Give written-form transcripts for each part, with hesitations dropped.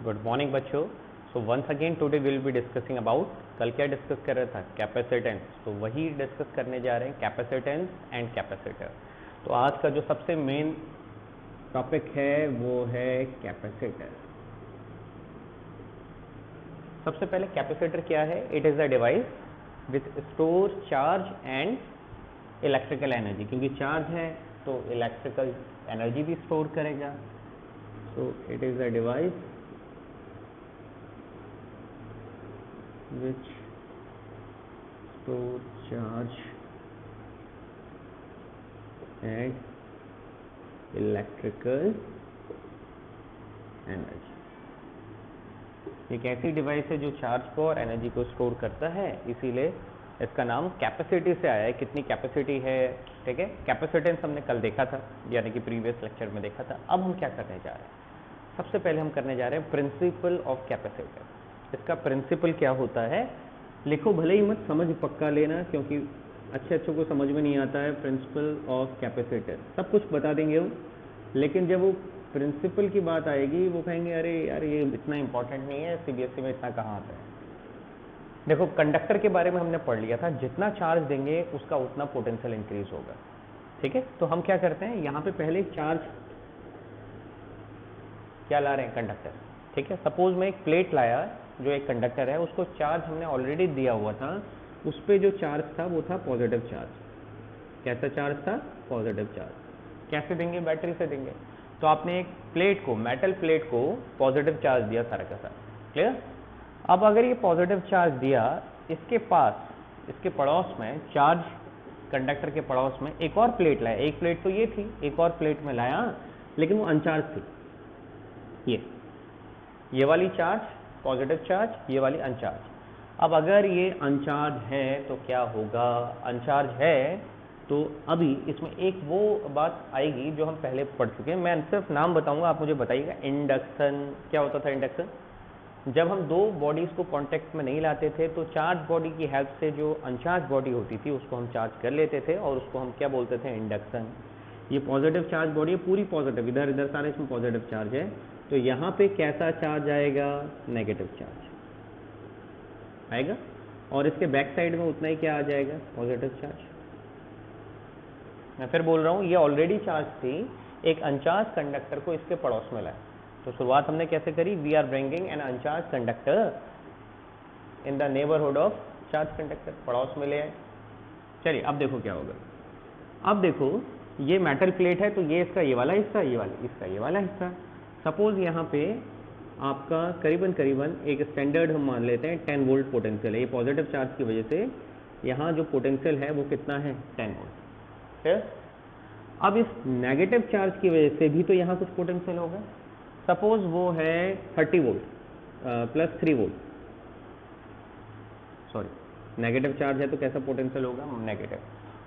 Good morning बच्चों। So once again today will be discussing about, कल क्या discuss कर रहा था, कैपेसिटेंस। तो वही डिस्कस करने जा रहे हैं, कैपेसिटेंस एंड कैपेसिटर। तो आज का जो सबसे मेन टॉपिक है वो है कैपेसिटर। सबसे पहले कैपेसिटर क्या है? It is a device with store charge and electrical energy. क्योंकि चार्ज है तो इलेक्ट्रिकल एनर्जी भी स्टोर करेगा। So it is a device which store charge and electrical energy। एक ऐसी डिवाइस है जो चार्ज को और एनर्जी को स्टोर करता है, इसीलिए इसका नाम कैपेसिटी से आया है। कितनी कैपेसिटी है, ठीक है। कैपेसिटेंस हमने कल देखा था, यानी कि प्रीवियस लेक्चर में देखा था। अब हम क्या करने जा रहे हैं? सबसे पहले हम करने जा रहे हैं प्रिंसिपल ऑफ कैपेसिटर। इसका प्रिंसिपल क्या होता है, लिखो भले ही मत, समझ पक्का लेना, क्योंकि अच्छे को समझ में नहीं आता है प्रिंसिपल ऑफ कैपेसिटर। सब कुछ बता देंगे हम, लेकिन जब वो प्रिंसिपल की बात आएगी वो कहेंगे अरे यार ये इतना इंपॉर्टेंट नहीं है, सीबीएसई में इतना कहाँ आता है। देखो, कंडक्टर के बारे में हमने पढ़ लिया था, जितना चार्ज देंगे उसका उतना पोटेंशियल इंक्रीज होगा, ठीक है। तो हम क्या करते हैं, यहाँ पे पहले चार्ज क्या ला रहे हैं, कंडक्टर, ठीक है। सपोज मैं एक प्लेट लाया जो एक कंडक्टर है, उसको चार्ज हमने ऑलरेडी दिया हुआ था। उस पर जो चार्ज था वो था पॉजिटिव चार्ज। कैसा चार्ज था? Positive charge. कैसे देंगे? बैटरी से देंगे। तो आपने एक प्लेट को, मेटल प्लेट को पॉजिटिव चार्ज दिया सारा का सारा, क्लियर। अब अगर ये पॉजिटिव चार्ज दिया, इसके पास, इसके पड़ोस में, चार्ज कंडक्टर के पड़ोस में एक और प्लेट लाया। एक प्लेट तो ये थी, एक और प्लेट में लाया, लेकिन वो अनचार्ज थी। ये वाली चार्ज पॉजिटिव चार्ज, ये वाली अनचार्ज। अब अगर ये अनचार्ज है तो क्या होगा? अनचार्ज है तो अभी इसमें एक वो बात आएगी जो हम पहले पढ़ चुके हैं। मैं सिर्फ नाम बताऊंगा, आप मुझे बताइएगा। इंडक्शन। क्या होता था इंडक्शन? जब हम दो बॉडीज को कांटेक्ट में नहीं लाते थे तो चार्ज बॉडी की हेल्प से जो अनचार्ज बॉडी होती थी उसको हम चार्ज कर लेते थे, और उसको हम क्या बोलते थे? इंडक्शन। ये पॉजिटिव चार्ज बॉडी है, पूरी पॉजिटिव, इधर इधर सारे इसमें पॉजिटिव चार्ज है। तो यहाँ पे कैसा चार्ज आएगा? नेगेटिव चार्ज आएगा, और इसके बैक साइड में उतना ही क्या आ जाएगा? Positive charge. मैं फिर बोल रहा हूँ, ये ऑलरेडी चार्ज थी, एक अनचार्ज कंडक्टर को इसके पड़ोस में लाया। तो शुरुआत हमने कैसे करी? We are bringing an uncharge conductor in the neighbourhood of charge conductor, पड़ोस में ले आए। चलिए अब देखो क्या होगा। अब देखो, ये मेटल प्लेट है, तो ये इसका ये वाला हिस्सा, ये वाला इसका ये वाला हिस्सा। सपोज यहाँ पे आपका करीबन एक स्टैंडर्ड हम मान लेते हैं 10 वोल्ट पोटेंशियल है। ये पॉजिटिव चार्ज की वजह से यहाँ जो पोटेंशियल है वो कितना है? 10 वोल्ट। फिर अब इस नेगेटिव चार्ज की वजह से भी तो यहाँ कुछ पोटेंशियल होगा। सपोज वो है 30 volt plus 3 volt. Sorry, negative charge है तो कैसा पोटेंशियल होगा? नेगेटिव।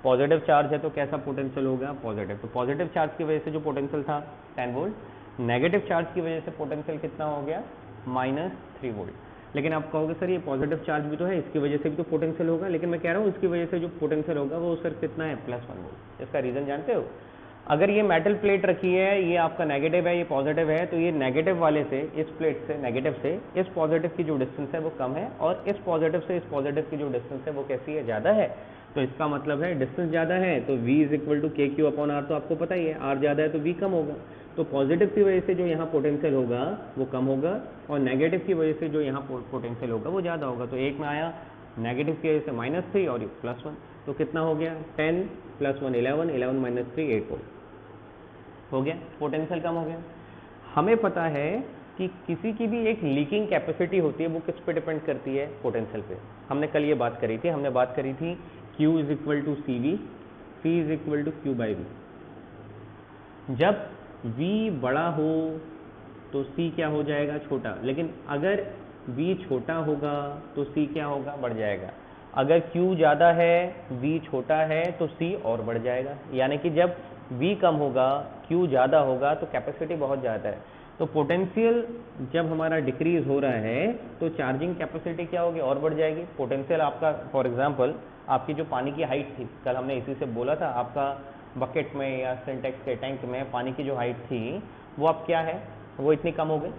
पॉजिटिव चार्ज है तो कैसा पोटेंशियल होगा? पॉजिटिव। तो पॉजिटिव चार्ज की वजह से जो पोटेंशियल था 10 वोल्ट, नेगेटिव चार्ज की वजह से पोटेंशियल कितना हो गया? -3 वोल्ट। लेकिन आप कहोगे सर ये पॉजिटिव चार्ज भी तो है, इसकी वजह से भी तो पोटेंशियल होगा। लेकिन मैं कह रहा हूँ इसकी वजह से जो पोटेंशियल होगा वो सर कितना है? +1 वोल्ट। इसका रीज़न जानते हो? अगर ये मेटल प्लेट रखी है, ये आपका नेगेटिव है, ये पॉजिटिव है, तो ये नेगेटिव वाले से, इस प्लेट से, नेगेटिव से इस पॉजिटिव की जो डिस्टेंस है वो कम है, और इस पॉजिटिव से इस पॉजिटिव की जो डिस्टेंस है वो कैसी है? ज़्यादा है। तो इसका मतलब है डिस्टेंस ज़्यादा है तो V = KQ/R, तो आपको पता ही है, R ज़्यादा है तो V कम होगा। तो पॉजिटिव की वजह से जो यहाँ पोटेंशियल होगा वो कम होगा, और नेगेटिव की वजह से जो यहाँ पोटेंशियल होगा वो ज़्यादा होगा। तो एक में आया नेगेटिव की वजह से -3 और ये +1, तो कितना हो गया? 10 + 1 11, 11 - 3 8 वोल्ट हो गया। पोटेंशियल कम हो गया। हमें पता है कि किसी की भी एक लीकिंग कैपेसिटी होती है, वो किस पे डिपेंड करती है? पोटेंशियल पे। हमने कल ये बात करी थी, हमने बात करी थी Q = CV, C = Q/V। जब V बड़ा हो तो C क्या हो जाएगा? छोटा। लेकिन अगर V छोटा होगा तो C क्या होगा? बढ़ जाएगा। अगर Q ज़्यादा है, V छोटा है, तो C और बढ़ जाएगा। यानी कि जब V कम होगा, Q ज़्यादा होगा, तो कैपेसिटी बहुत ज़्यादा है। तो पोटेंशियल जब हमारा डिक्रीज हो रहा है तो चार्जिंग कैपेसिटी क्या होगी? और बढ़ जाएगी। पोटेंशियल आपका, फॉर एग्जांपल, आपकी जो पानी की हाइट थी, कल हमने इसी से बोला था, आपका बकेट में या सिंटेक्स के टैंक में पानी की जो हाइट थी वो अब क्या है? वो इतनी कम हो गई,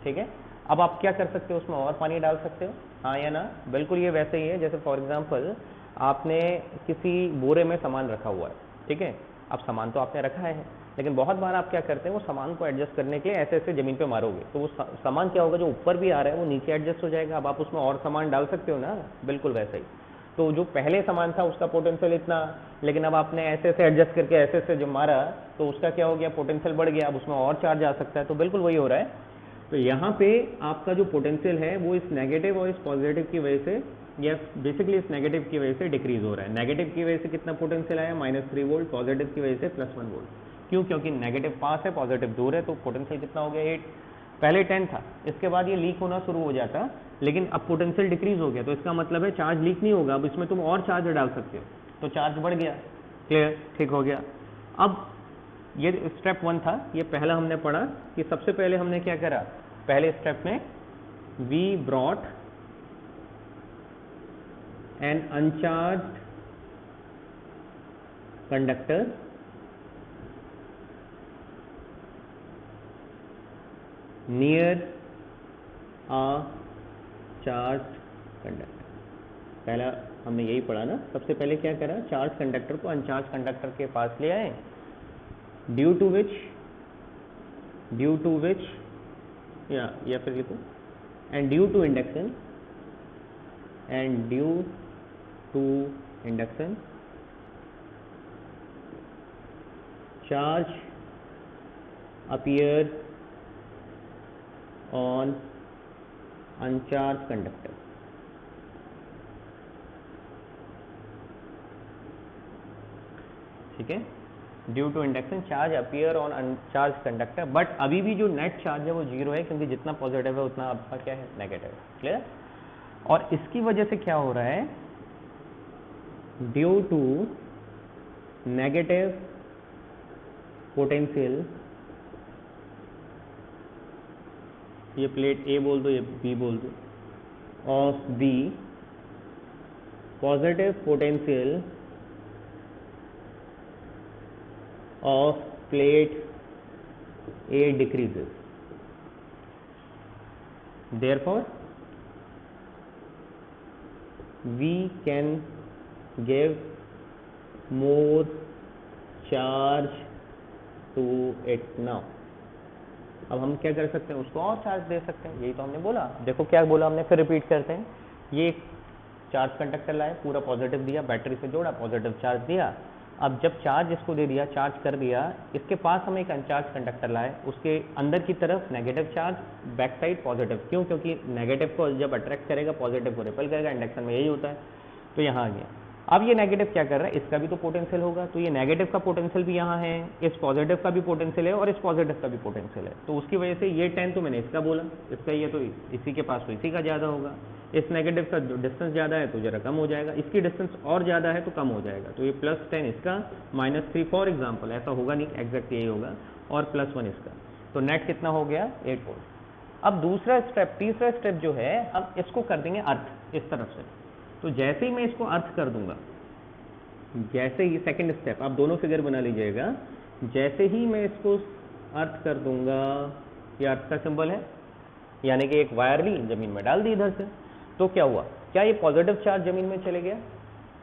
ठीक है। अब आप क्या कर सकते हो, उसमें और पानी डाल सकते हो, हाँ या ना? बिल्कुल ये वैसे ही है जैसे फॉर एग्जांपल आपने किसी बोरे में सामान रखा हुआ है, ठीक है, अब सामान तो आपने रखा है, लेकिन बहुत बार आप क्या करते हैं, वो सामान को एडजस्ट करने के लिए ऐसे ऐसे ज़मीन पे मारोगे, तो वो सामान क्या होगा, जो ऊपर भी आ रहा है वो नीचे एडजस्ट हो जाएगा। अब आप उसमें और सामान डाल सकते हो ना, बिल्कुल वैसे ही। तो जो पहले सामान था उसका पोटेंशियल इतना, लेकिन अब आपने ऐसे ऐसे एडजस्ट करके ऐसे ऐसे जो मारा तो उसका क्या हो गया, पोटेंशियल बढ़ गया, अब उसमें और चार्ज आ सकता है, तो बिल्कुल वही हो रहा है। तो यहाँ पे आपका जो पोटेंशियल है वो इस नेगेटिव और इस पॉजिटिव की वजह से, या बेसिकली इस नेगेटिव की वजह से डिक्रीज हो रहा है। नेगेटिव की वजह से कितना पोटेंशियल आया, -3 वोल्ट, पॉजिटिव की वजह से +1 वोल्ट। क्यों? क्योंकि नेगेटिव पास है, पॉजिटिव दूर है, तो पोटेंशियल कितना हो गया 8। पहले 10 था, इसके बाद ये लीक होना शुरू हो जाता, लेकिन अब पोटेंशियल डिक्रीज हो गया, तो इसका मतलब है चार्ज लीक नहीं होगा, अब इसमें तुम और चार्ज डाल सकते हो, तो चार्ज बढ़ गया। क्लियर? ठीक हो गया। अब ये स्टेप 1 था, ये पहला हमने पढ़ा कि सबसे पहले हमने क्या करा, पहले स्टेप में we brought an uncharged conductor near a charged conductor. पहला हमने यही पढ़ा ना, सबसे पहले क्या करा, चार्ज कंडक्टर को अनचार्ज कंडक्टर के पास ले आए, ड्यू टू विच या फिर लिखो and due to induction charge appear on uncharged conductor। ठीक है, due to induction charge appear on uncharge conductor, but अभी भी जो नेट चार्ज है वो 0 है, क्योंकि जितना पॉजिटिव है उतना आपका क्या है, नेगेटिव है। क्लियर? और इसकी वजह से क्या हो रहा है, ड्यू टू नेगेटिव पोटेंशियल, ये प्लेट ए बोल दो, ये बी बोल दो, of B positive potential of plate A decreases, therefore we can give more charge to it now। अब हम क्या कर सकते हैं, उसको और चार्ज दे सकते हैं, यही तो हमने बोला। देखो क्या बोला हमने, फिर रिपीट करते हैं। ये चार्ज कंडक्टर लाए, पूरा पॉजिटिव दिया, बैटरी से जोड़ा, पॉजिटिव चार्ज दिया। अब जब चार्ज इसको दे दिया, चार्ज कर दिया, इसके पास हम एक अनचार्ज कंडक्टर लाए, उसके अंदर की तरफ negative charge, back side positive. क्यों? क्योंकि नेगेटिव को जब अट्रैक्ट करेगा, पॉजिटिव को रिपेल करेगा, इंडक्शन में यही होता है। तो यहाँ आ गया। अब ये नेगेटिव क्या कर रहा है, इसका भी तो पोटेंशियल होगा, तो ये नेगेटिव का पोटेंशियल भी यहाँ है, इस पॉजिटिव का भी पोटेंशियल है और इस पॉजिटिव का भी पोटेंशियल है, तो उसकी वजह से ये 10 तो मैंने इसका बोला, इसका ये तो इसी के पास तो इसी का ज़्यादा होगा, इस नेगेटिव का जो डिस्टेंस ज़्यादा है तो जरा कम हो जाएगा, इसकी डिस्टेंस और ज़्यादा है तो कम हो जाएगा, तो ये +10 इसका, -3 फॉर एग्जाम्पल, ऐसा होगा नहीं, एग्जैक्ट यही होगा, और +1 इसका, तो नेट कितना हो गया, 8 वोल्ट। अब दूसरा स्टेप, तीसरा स्टेप जो है, अब इसको कर देंगे अर्थ इस तरफ से। तो जैसे ही मैं इसको अर्थ कर दूंगा, जैसे ही सेकंड स्टेप, आप दोनों फिगर बना लीजिएगा, जैसे ही मैं इसको अर्थ कर दूंगा, ये अर्थ का सिंबल है, यानी कि एक वायर ली, जमीन में डाल दी इधर से, तो क्या हुआ, क्या ये पॉजिटिव चार्ज जमीन में चले गया?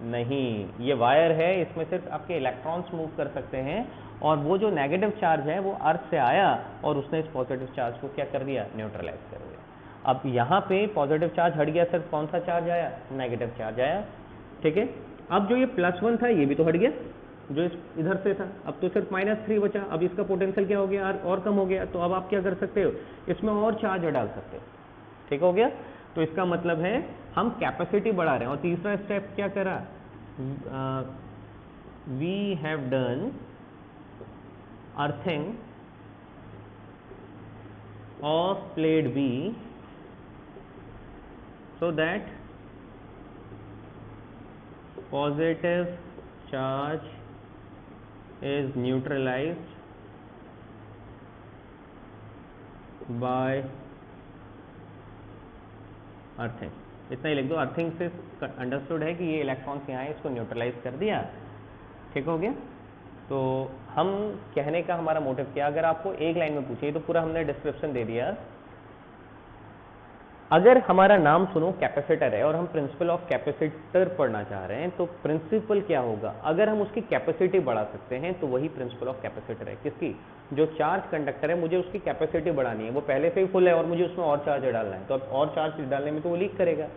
नहीं, ये वायर है, इसमें सिर्फ आपके इलेक्ट्रॉन्स मूव कर सकते हैं, और वो जो नेगेटिव चार्ज है वो अर्थ से आया और उसने इस पॉजिटिव चार्ज को क्या कर दिया, न्यूट्रलाइज कर दिया। अब यहाँ पे पॉजिटिव चार्ज हट गया, सिर्फ कौन सा चार्ज आया, नेगेटिव चार्ज आया। ठीक है, अब जो ये +1 था ये भी तो हट गया, जो इधर से था, अब तो सिर्फ -3 बचा, अब इसका पोटेंशियल क्या हो गया, और कम हो गया, तो अब आप क्या कर सकते हो, इसमें और चार्ज डाल सकते हो। ठीक हो गया, तो इसका मतलब है हम कैपेसिटी बढ़ा रहे हैं। और तीसरा स्टेप क्या करा, we have done earthing of plate B so that positive charge is neutralized by earthing. इतना ही लिख दो, अर्थिंग से अंडरस्टूड है कि ये इलेक्ट्रॉन्स यहाँ है, इसको न्यूट्रलाइज कर दिया। ठीक हो गया, तो हम कहने का हमारा मोटिव क्या, अगर आपको एक लाइन में पूछे, तो पूरा हमने डिस्क्रिप्शन दे दिया, अगर हमारा नाम सुनो कैपेसिटर है और हम प्रिंसिपल ऑफ कैपेसिटर पढ़ना चाह रहे हैं, तो प्रिंसिपल क्या होगा? अगर हम उसकी कैपेसिटी बढ़ा सकते हैं तो वही प्रिंसिपल ऑफ कैपेसिटर है। किसकी? जो चार्ज कंडक्टर है, मुझे उसकी कैपेसिटी बढ़ानी है, वो पहले से ही फुल है और मुझे उसमें और चार्ज डालना है, तो अब और चार्ज डालने में तो वो लीक करेगा।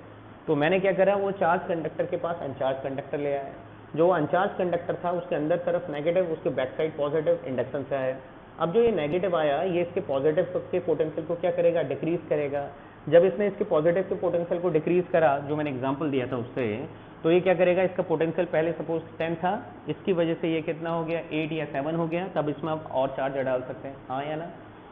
तो मैंने क्या करा, वो चार्ज कंडक्टर के पास अनचार्ज कंडक्टर ले आया। जो अनचार्ज कंडक्टर था उसके अंदर तरफ नेगेटिव, उसके बैक साइड पॉजिटिव इंडक्शन से आया। अब जो ये नेगेटिव आया, ये इसके पॉजिटिव के पोटेंशियल को क्या करेगा? डिक्रीज करेगा। जब इसने इसके पॉजिटिव के पोटेंशियल को डिक्रीज करा, जो मैंने एग्जांपल दिया था उससे, तो ये क्या करेगा? इसका पोटेंशियल पहले सपोज 10 था, इसकी वजह से ये कितना हो गया? 8 या 7 हो गया। तब इसमें आप और चार्ज डाल सकते हैं, हाँ या ना?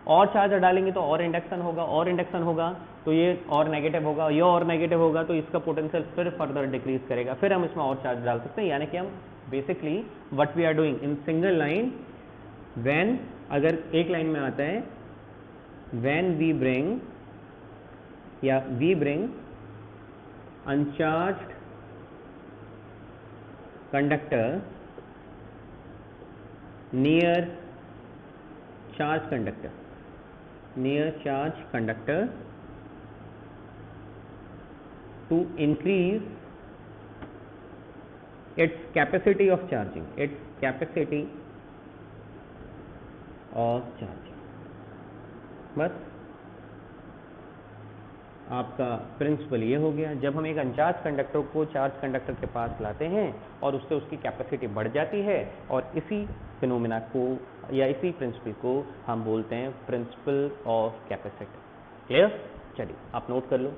और चार्ज डालेंगे तो और इंडक्शन होगा, और इंडक्शन होगा तो ये और नेगेटिव होगा, ये और नेगेटिव होगा, तो इसका पोटेंशियल फिर फर्दर डिक्रीज करेगा। फिर हम इसमें और चार्ज डाल सकते हैं। यानी कि हम basically what we are doing in single line, when, अगर एक लाइन में आता है, व्हेन वी ब्रिंग या we bring uncharged conductor near charge conductor, near charge conductor to increase its capacity of charging, its capacity of charging। बस आपका principal ये हो गया। जब हम एक अनचार्ज कंडक्टर को चार्ज कंडक्टर के पास लाते हैं और उससे उसकी कैपेसिटी बढ़ जाती है, और इसी फिनोमेना को या इसी प्रिंसिपल को हम बोलते हैं प्रिंसिपल ऑफ कैपेसिटी। क्लियर? चलिए आप नोट कर लो।